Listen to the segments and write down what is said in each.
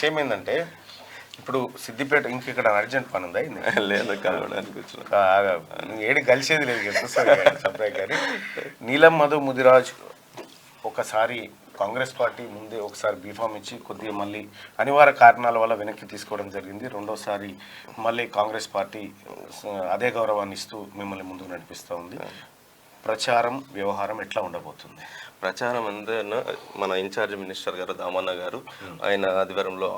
విషయం ఏంటంటే ఇప్పుడు సిద్దిపేట ఇక్కడ అర్జెంట్ పని ఉందా లేదా కలవడానికి ఏడు కలిసేది లేదు సబ్రాయ్ గారి నీలం మధు ముదిరాజ్ ఒకసారి కాంగ్రెస్ పార్టీ ముందే ఒకసారి బీఫామ్ ఇచ్చి కొద్దిగా మళ్ళీ అనివార్య కారణాల వల్ల వెనక్కి తీసుకోవడం జరిగింది. రెండోసారి మళ్ళీ కాంగ్రెస్ పార్టీ అదే గౌరవాన్ని ఇస్తూ మిమ్మల్ని ముందుకు నడిపిస్తూ ఉంది. ప్రచారం వ్యవహారం ఎట్లా ఉండబోతుంది? ప్రచారం అంతా మన ఇన్ఛార్జ్ మినిస్టర్ గారు దామన్న గారు ఆయన ఆధ్వర్యంలో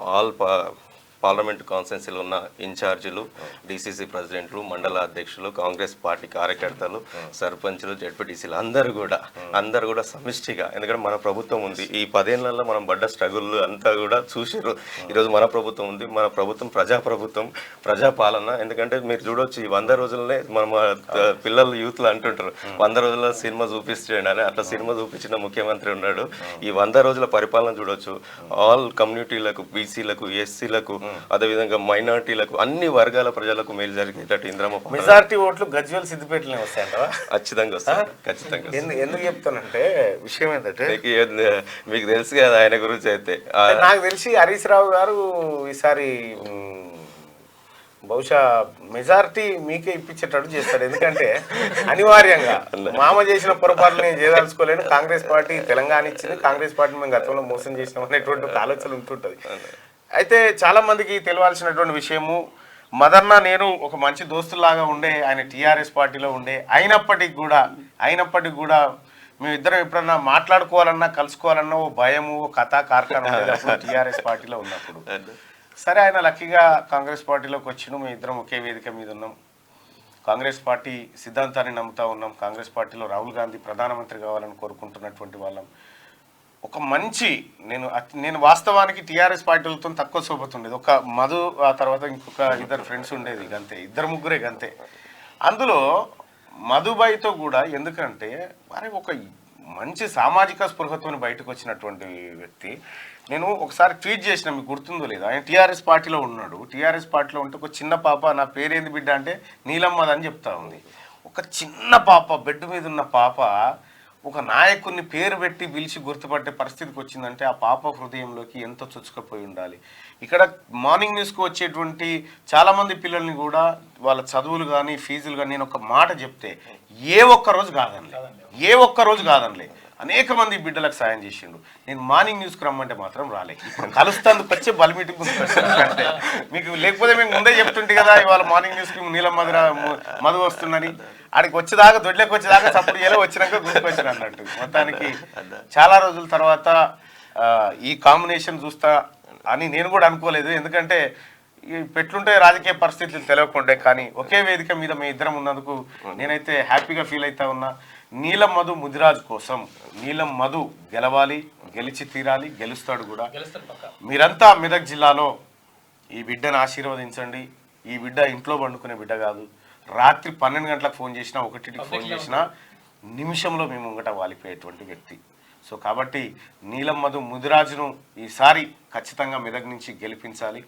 పార్లమెంట్ కాన్స్టిట్యున్సీలో ఉన్న ఇన్ఛార్జీలు, డిసిసి ప్రెసిడెంట్లు, మండల అధ్యక్షులు, కాంగ్రెస్ పార్టీ కార్యకర్తలు, సర్పంచులు, జడ్పీటీసీలు అందరూ కూడా సమిష్టిగా, ఎందుకంటే మన ప్రభుత్వం ఉంది, ఈ 10 ఏళ్లలో మనం పడ్డ స్ట్రగుల్ అంతా కూడా చూసారు. ఈరోజు మన ప్రభుత్వం ఉంది, మన ప్రభుత్వం ప్రజాప్రభుత్వం, ప్రజాపాలన. ఎందుకంటే మీరు చూడొచ్చు ఈ 100 రోజులనే మన పిల్లలు యూత్లు అంటుంటారు 100 రోజుల సినిమా చూపిస్తాడు అని. అట్లా సినిమా చూపించిన ముఖ్యమంత్రి ఉన్నాడు. ఈ 100 రోజుల పరిపాలన చూడొచ్చు. ఆల్ కమ్యూనిటీలకు, బీసీలకు, ఎస్సీలకు, అదేవిధంగా మైనార్టీలకు, అన్ని వర్గాల ప్రజలకు మేలు జరిగేటట్టు ఇంద్రమ్మ మెజారిటీ ఓట్లు గజ్వేల్ సిద్దిపేటలో వస్తాయంట. ఖచ్చితంగా వస్తాయి, ఖచ్చితంగా. ఎందుకు చెప్తానంటే విషయం ఏంటంటే మీకు తెలుసు కదా ఆయన గురించి. అయితే నాకు తెలిసి హరీష్ రావు గారు ఈసారి బహుశా మెజారిటీ మీకే ఇప్పించేటట్టు చేస్తాడు. ఎందుకంటే అనివార్యంగా మామ చేసిన పొరపాట్లు నేను చేయదలుచుకోలేను, కాంగ్రెస్ పార్టీ తెలంగాణ ఇచ్చింది, కాంగ్రెస్ పార్టీ మేము గతంలో మోసం చేసినాం అనేటువంటి ఆలోచన ఉంటుంటుంది. అయితే చాలా మందికి తెలియాల్సినటువంటి విషయము, మదన్న నేను ఒక మంచి దోస్తులాగా ఉండే, ఆయన టీఆర్ఎస్ పార్టీలో ఉండే, అయినప్పటికీ కూడా మేమిద్దరం ఎప్పుడన్నా మాట్లాడుకోవాలన్నా కలుసుకోవాలన్నా ఓ భయము, ఓ కథా కార్ఖానా ఉండేటప్పుడు టీఆర్ఎస్ పార్టీలో ఉన్నప్పుడు. సరే ఆయన లక్కీగా కాంగ్రెస్ పార్టీలోకి వచ్చినాం, మేము ఇద్దరం ఒకే వేదిక మీద ఉన్నాం, కాంగ్రెస్ పార్టీ సిద్ధాంతాన్ని నమ్ముతా ఉన్నాం, కాంగ్రెస్ పార్టీలో రాహుల్ గాంధీ ప్రధానమంత్రి కావాలని కోరుకుంటున్నటువంటి వాళ్ళం. ఒక మంచి నేను వాస్తవానికి టీఆర్ఎస్ పార్టీలతో తక్కువ సోబతుండేది. ఒక మధు, ఆ తర్వాత ఇంకొక 2 ఫ్రెండ్స్ ఉండేది, గంతే, 2-3 గంతే. అందులో మధుబాయితో కూడా, ఎందుకంటే మరి ఒక మంచి సామాజిక స్పృహతో బయటకు వచ్చినటువంటి వ్యక్తి. నేను ఒకసారి ట్వీట్ చేసిన, మీకు గుర్తుందో లేదు, ఆయన టీఆర్ఎస్ పార్టీలో ఉన్నాడు. టీఆర్ఎస్ పార్టీలో ఉంటే ఒక చిన్న పాప, నా పేరేంది బిడ్డ అంటే నీలమ్మది అని చెప్తా ఉంది. ఒక చిన్న పాప, బెడ్ మీద ఉన్న పాప ఒక నాయకుడిని పేరు పెట్టి పిలిచి గుర్తుపట్టే పరిస్థితికి వచ్చిందంటే ఆ పాప హృదయంలోకి ఎంత చొచ్చుకపోయి ఉండాలి. ఇక్కడ మార్నింగ్ న్యూస్కి వచ్చేటువంటి చాలామంది పిల్లల్ని కూడా వాళ్ళ చదువులు కానీ ఫీజులు కానీ నేను ఒక మాట చెప్తే ఏ ఒక్క రోజు కాదనిలే అనేక మంది బిడ్డలకు సాయం చేసిండు. నేను మార్నింగ్ న్యూస్కి రమ్మంటే మాత్రం రాలే. ఇప్పుడు కలుస్తాందుకు వచ్చే బలిమిటికి ముందుకు మీకు, లేకపోతే మేము ముందే చెప్తుంటే కదా ఇవాళ మార్నింగ్ న్యూస్కి నీలం మధు వస్తుందని. ఆడికి వచ్చేదాకా, దొడ్లోకి వచ్చేదాకా సపోర్ట్ చేయాలి, వచ్చినాక గుర్తుకొచ్చాను అన్నట్టు. మొత్తానికి చాలా రోజుల తర్వాత ఈ కాంబినేషన్ చూస్తా అని నేను కూడా అనుకోలేదు. ఎందుకంటే పెట్లుంటే రాజకీయ పరిస్థితులు తెలియకుంటే, కానీ ఒకే వేదిక మీద మీ ఇద్దరం ఉన్నందుకు నేనైతే హ్యాపీగా ఫీల్ అవుతా ఉన్నా. నీలం మధు ముదిరాజ్ కోసం నీలం మధు గెలవాలి, గెలిచి తీరాలి, గెలుస్తాడు కూడా. మీరంతా మెదక్ జిల్లాలో ఈ బిడ్డను ఆశీర్వదించండి. ఈ బిడ్డ ఇంట్లో పండుకునే బిడ్డ కాదు. రాత్రి 12 గంటలకు ఫోన్ చేసినా, 1కి ఫోన్ చేసినా నిమిషంలో మేము ముంగట వాలిపోయేటువంటి వ్యక్తి. సో కాబట్టి నీలం మధు ముదిరాజును ఈసారి ఖచ్చితంగా మెదక్ నుంచి గెలిపించాలి.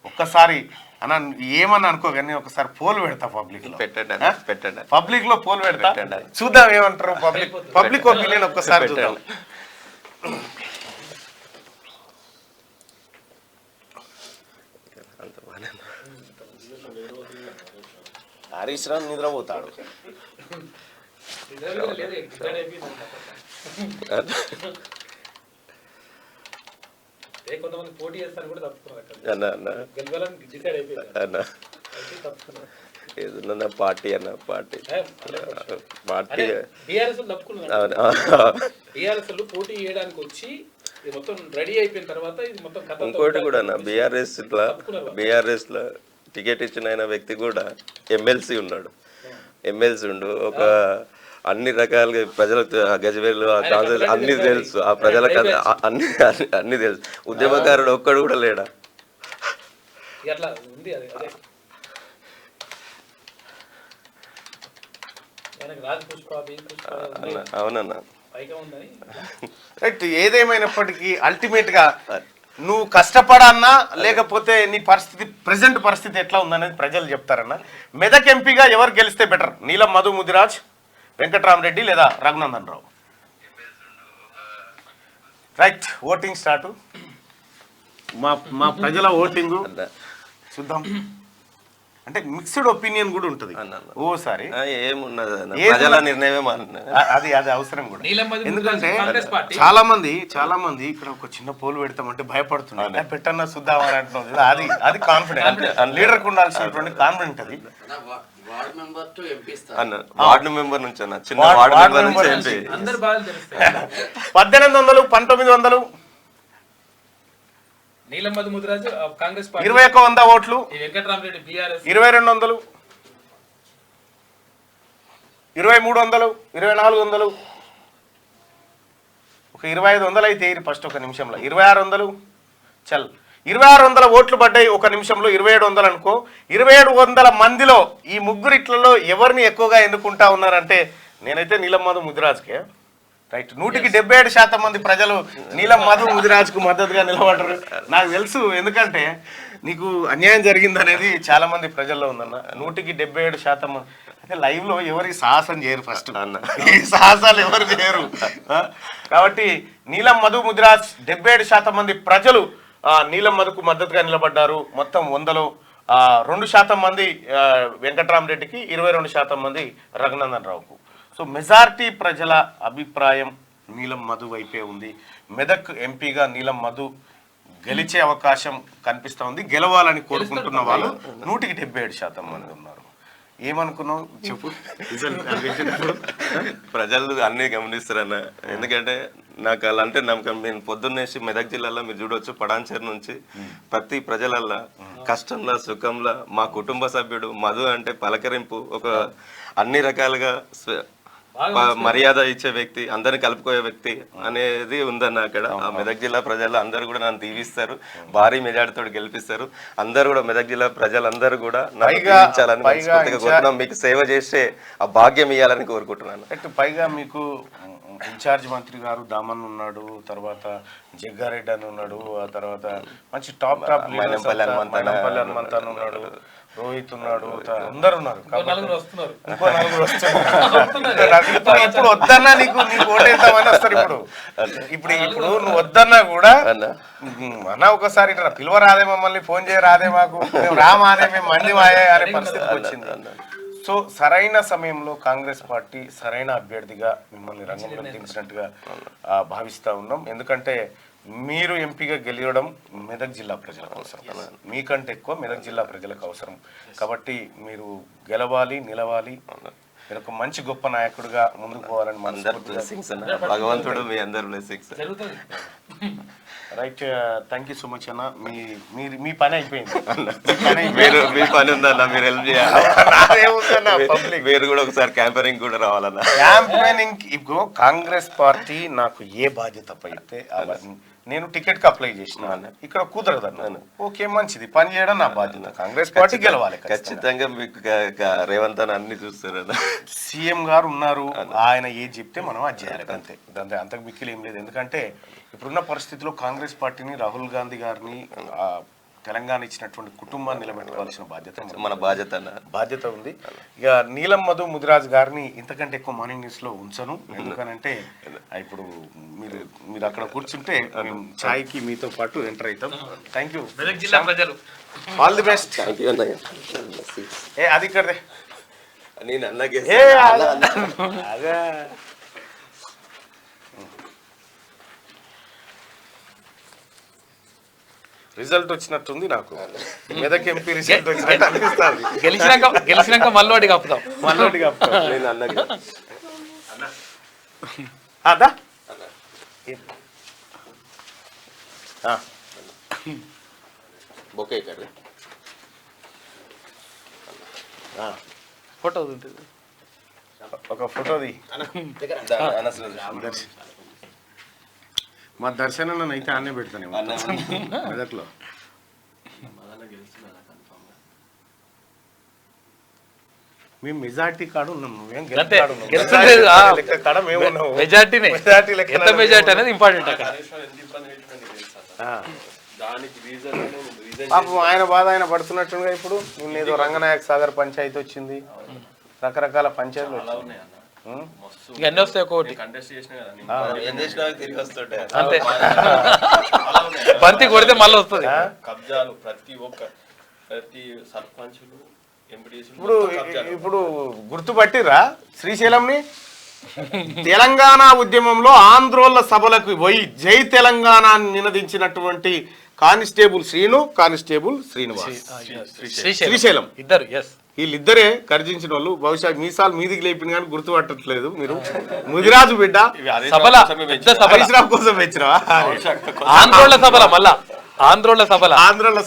ఒక్కసారి అన్న ఏమన్నా అనుకో, కానీ ఒకసారి పోల్ పెడతా పబ్లిక్ లో పోల్ పెడతా, చూద్దాం ఏమంటారు పబ్లిక్ ఒపీనియన్ ఒక్కసారి చూద్దాం. హరీష్ రావు నిద్రపోతాడు. కొంతమంది పోటీ చేస్తారు కూడా ఏదన్నా పార్టీ అన్న పార్టీ పోటీ చేయడానికి వచ్చి మొత్తం రెడీ అయిపోయిన తర్వాత ఇది మొత్తం ఇంకోటి కూడా బీఆర్ఎస్ లో టికెట్ ఇచ్చిన ఆయన వ్యక్తి కూడా ఎమ్మెల్సీ ఉన్నాడు. ఒక అన్ని రకాలుగా ప్రజలకు గజవేలు కాంగ్రెస్ అన్ని తెలుసు, ఆ ప్రజలకు అన్ని తెలుసు. ఉద్యమకారుడు ఒక్కడు కూడా లేడా? అవునన్నా. రైట్, ఏదేమైనప్పటికీ అల్టిమేట్ గా నువ్వు కష్టపడన్నా లేకపోతే నీ పరిస్థితి, ప్రెసెంట్ పరిస్థితి ఎట్లా ఉందనేది ప్రజలు చెప్తారన్న. మెదక్ ఎంపీగా ఎవరు గెలిస్తే బెటర్, నీలం మధు ముదిరాజ్, వెంకట్రామరెడ్డి లేదా Raghunandan Rao? Right, voting start. మా ప్రజల ఓటింగ్ చూద్దాం. అంటే మిక్స్డ్ ఒపీనియన్ కూడా ఉంటుంది ఓసారి. ఏమున్నది ప్రజల నిర్ణయమే అది అవసరం కూడా. నీలమ్మది ఎందుకంటే కాంగ్రెస్ పార్టీ చాలా మంది ఇక్కడ ఒక చిన్న పోల్ పెడతామంటే భయపడుతున్నారు. పెట్టన్నా చూద్దామని అంటున్నారు. అది కాన్ఫిడెంట్ లీడర్కి ఉండాల్సినటువంటి కాన్ఫిడెంట్. అది వార్డు మెంబర్ నుంచి అన్న, చిన్న వార్డు మెంబర్ నుంచి ఎంపీ. అందరు బాగా తెలుస్తాయి. 1800 1900 నీలమ్మది ముదిరాజు కాంగ్రెస్ పార్టీ 2100 ఓట్లు, వెంకటరామరెడ్డి బీఆర్ఎస్ 2200 2300 2400 ఒక 2500 అయితే ఫస్ట్ ఒక నిమిషంలో 2600 చల్ 2600 ఓట్లు పడ్డాయి ఒక నిమిషంలో. 2700 అనుకో. 2700 మందిలో ఈ ముగ్గురిట్లలో ఎవరిని ఎక్కువగా ఎన్నుకుంటా ఉన్నారంటే నేనైతే నీలం మధు ముదిరాజుకే రైట్. 177% మంది ప్రజలు నీలం మధు ముదిరాజుకు మద్దతుగా నిలబడ్డారు. నాకు తెలుసు, ఎందుకంటే నీకు అన్యాయం జరిగింది అనేది చాలా మంది ప్రజల్లో ఉందన్న. 177% మంది అయితే లైవ్ లో ఎవరి సాహసం చేయరు. ఫస్ట్ ఈ సాహసాలు ఎవరు చేయరు. కాబట్టి నీలం మధు ముదిరాజ్ 77% మంది ప్రజలు నీలం మధుకు మద్దతుగా నిలబడ్డారు. మొత్తం 100లో 2% మంది వెంకటరామరెడ్డికి, 22% మంది రఘునందన్ రావుకు. సో మెజారిటీ ప్రజల అభిప్రాయం నీలం మధు వైపే ఉంది. మెదక్ ఎంపీగా నీలం మధు గెలిచే అవకాశం కనిపిస్తూ ఉంది. గెలవాలని కోరుకుంటున్న వాళ్ళు 177% మంది ఉన్నారు. ఏమనుకున్నావు చెప్పు. ప్రజలు అన్ని గమనిస్తారన్న. ఎందుకంటే నాకు అలా అంటే నమ్మకం. నేను పొద్దున్నేసి మెదక్ జిల్లాలో మీరు చూడవచ్చు, పడాన్చేరు నుంచి ప్రతి ప్రజలల్లా కష్టంలో సుఖంలో మా కుటుంబ సభ్యుడు మధు అంటే పలకరింపు, ఒక అన్ని రకాలుగా మర్యాద ఇచ్చే వ్యక్తి, అందరిని కలుపుకోయే వ్యక్తి అనేది ఉందన్న అక్కడ. ఆ మెదక్ జిల్లా ప్రజలు అందరూ కూడా నన్ను దీవిస్తారు, భారీ మెజార్టీతో గెలిపిస్తారు. అందరూ కూడా మెదక్ జిల్లా ప్రజలందరూ కూడా నన్ను కోరుకుంటున్నాను. మీకు సేవ చేసే ఆ భాగ్యం ఇవ్వాలని కోరుకుంటున్నాను. పైగా మీకు ఇన్ఛార్జ్ మంత్రి గారు దామన్ ఉన్నాడు, తర్వాత జగ్గారెడ్డి అని ఉన్నాడు, ఆ తర్వాత మంచి టాప్ మైనంపల్లి హనుమంతన్ ఉన్నాడు, రోహిత్ ఉన్నాడు, అందరు ఉన్నారు. ఇంకో నలుగురు వస్తున్నారు. ఇప్పుడు వద్దన్నా నీకు ఓటేద్దామని వస్తారు. ఇప్పుడు నువ్వు వద్దన్నా కూడా అన్న ఒకసారి ఇట్లా పిలువ రాదే, మమ్మల్ని ఫోన్ చేయ రాదే, మాకు మేము రామాదే, మేము మంది మాయే అనే పరిస్థితి వచ్చింది. సో సరైన సమయంలో కాంగ్రెస్ పార్టీ సరైన అభ్యర్థిగా మిమ్మల్ని రంగంలో దించినట్టుగా భావిస్తూ ఉన్నాం. ఎందుకంటే మీరు ఎంపీగా గెలవడం మెదక్ జిల్లా ప్రజలకు అవసరం, మీకంటే ఎక్కువ మెదక్ జిల్లా ప్రజలకు అవసరం. కాబట్టి మీరు గెలవాలి, నిలవాలి, మీరు ఒక మంచి గొప్ప నాయకుడిగా ముందుకు పోవాలని భగవంతుడు మీ అందరి blessings. Right. Thank you so much అన్న. మీ పని అయిపోయింది. మీ పని ఉందన్న, మీరు హెల్ప్ చేయాలి. పబ్లిక్ మీరు కూడా ఒకసారి క్యాంపెయినింగ్ కూడా రావాలన్న. క్యాంపెయినింగ్ ఇప్పుడు కాంగ్రెస్ పార్టీ నాకు ఏ బాధ్యత అయితే నేను టికెట్ కి అప్లై చేసిన ఇక్కడ కుదరదన్న. ఓకే, మంచిది, పని చేయడం నా బాధ్యత. కాంగ్రెస్ పార్టీ గెలవాలి ఖచ్చితంగా. మీకు రేవంత్ అని అన్ని చూస్తారు. సీఎం గారు ఉన్నారు, ఆయన ఏది చెప్తే మనం అది చేయాలి అంతే. దాంతో అంతకు మిక్కిలి ఏం లేదు. ఎందుకంటే ఇప్పుడున్న పరిస్థితిలో కాంగ్రెస్ పార్టీని, రాహుల్ గాంధీ గారిని, తెలంగాణ ఇచ్చినటువంటి కుటుంబాన్ని నిలబెట్టుకోవాల్సిన మన బాధ్యత ఉంది. ఇక నీలం మధు ముదిరాజ్ గారిని ఇంతకంటే ఎక్కువ మార్నింగ్ న్యూస్ లో ఉంచను. ఎందుకనంటే ఇప్పుడు మీరు అక్కడ కూర్చుంటే మేము ఛాయ్కి మీతో పాటు ఎంటర్ అవుతాం. Thank you. All the best. అది ఇక్కడే రిజల్ట్ వచ్చినట్టుంది నాకు. మెదక్ ఎంపీ రిజల్ట్ వచ్చినట్టు అనిపిస్తుంది. గెలిచినాక మల్లోటి కప్పుతాం. అదా బొకే ఫోటో ఉంటుంది, ఒక ఫోటోది. మా దర్శనం అయితే ఆనే పెడతానే మెదక్లో. మేము మెజార్టీ కాడు ఉన్నాం, నువ్వేం మెజార్టీ అనేది ఇంపార్టెంట్. ఆయన బాధ ఆయన పడుతున్నట్టుగా. ఇప్పుడు నిన్న ఏదో రంగనాయక సాగర్ పంచాయతీ వచ్చింది, రకరకాల పంచాయతీలు వచ్చింది. ఇక ఎన్ని వస్తాయి ఒక్కోటి కంటెస్ట్ చేసినా కదా ఏం చేసినా తిరిగి వస్తుంటే అంతే బంతి కొడితే మళ్ళీ వస్తుంది కబ్జాలు ప్రతి సర్పంచులు ఇప్పుడు గుర్తుపట్టిరా శ్రీశైలంని తెలంగాణ ఉద్యమంలో ఆంధ్రోళ్ళ సభలకు పోయి జై తెలంగాణ అని నినదించినటువంటి కానిస్టేబుల్ శ్రీను, కానిస్టేబుల్ శ్రీనివాస్, శ్రీశైలం ఇద్దరు ఎస్ వీళ్ళిద్దరే గర్జించిన వాళ్ళు. బహుశా మీసాలు మీదికి లేపిన కానీ గుర్తుపట్టట్లేదు మీరు. ముదిరాజు బిడ్డ సభల పెద్ద సభల హరీష్ రావు కోసం వచ్చినవా? ఆంధ్రోళ్ళ సభల మళ్ళా ఆంధ్రోళ్ళ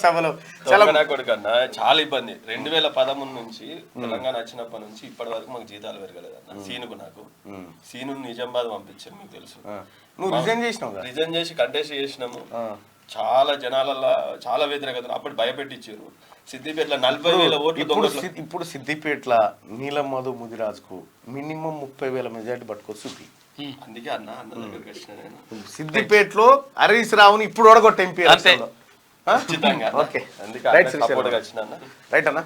సభలో చాలా కొడుకన్నా చాలా ఇబ్బంది. 2013 నుంచి తెలంగాణ వచ్చినప్పటి నుంచి ఇప్పటి వరకు మాకు జీతాలు పెరగలేదు అన్న. సీనుకు నాకు సీను నిజామాబాద్ పంపించారు, మీకు తెలుసు. నువ్వు రిజైన్ చేసినావు? రిజైన్ చేసి కంటెస్ట్ చేసినాము. చాలా జనాలల్లో చాలా వ్యతిరేకత. అప్పుడు భయపెట్టించారు. సిద్దిపేటలో 40,000 ఓట్లు. ఇప్పుడు సిద్దిపేటలో నీలం మధు ముదిరాజుకు మినిమం 30,000 మెజార్టీ పట్టుకోవచ్చు. అందుకే అన్న దగ్గరికి వచ్చిన నేను. సిద్దిపేటలో హరీష్ రావుని ఇప్పుడు ఓడగొట్ట ఎంపీ. ఖచ్చితంగా. ఓకే, అందుకే సపోర్ట్గా వచ్చిన రైట్ అన్న.